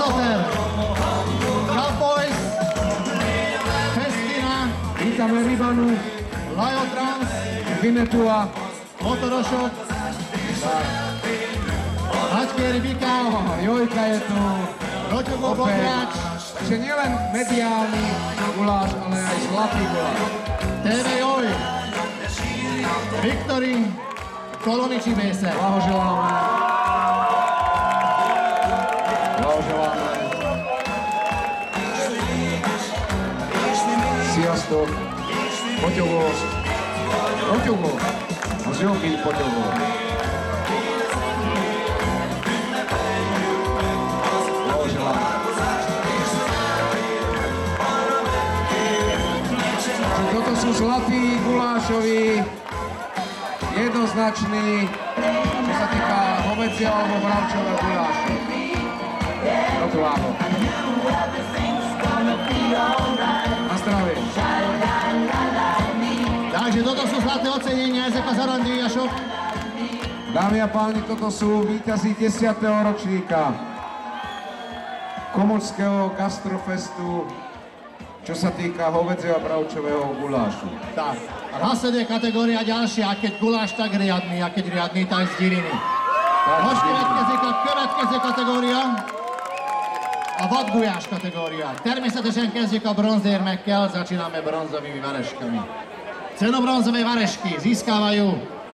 Walter, Cowboys, Festina, Vítame Rybanu, Lajotrans, Vinetua, Motorošok, Hačkieri Bikau, Jojka je tu, Roťoko opäť. Bográč, Takže nielen mediálny guláš, ale aj zlatý guláš. TV Joj, Viktori, Koloniči Bese. Blahoželáme. Blahoželáme. Sziasztok. Potyogó. Potyogó. Az jó, mint potyogó. Blahoželáme. Toto sú zlatí gulášovi. Jednoznačný, čo sa týka hovedzieho alebo bravčového gulášu. Gratulálno. Na zdravie. Takže toto sú zlaté ocenenia Ezeka Zarandy a Šok. Dámy a páni, toto sú víťazi 10. ročníka Komorského gastrofestu, čo sa týka hovedzieho a bravčového gulášu. Tak, hlaset je kategória ďalšia, keď guláš, tak riadný, a keď riadný, tak z diriny. Következő kategória, a vadgulyás kategória. Természetesen kezdjük a bronzérmekkel, začínáme bronzovými vareškami. Cenu bronzové varešky získávajú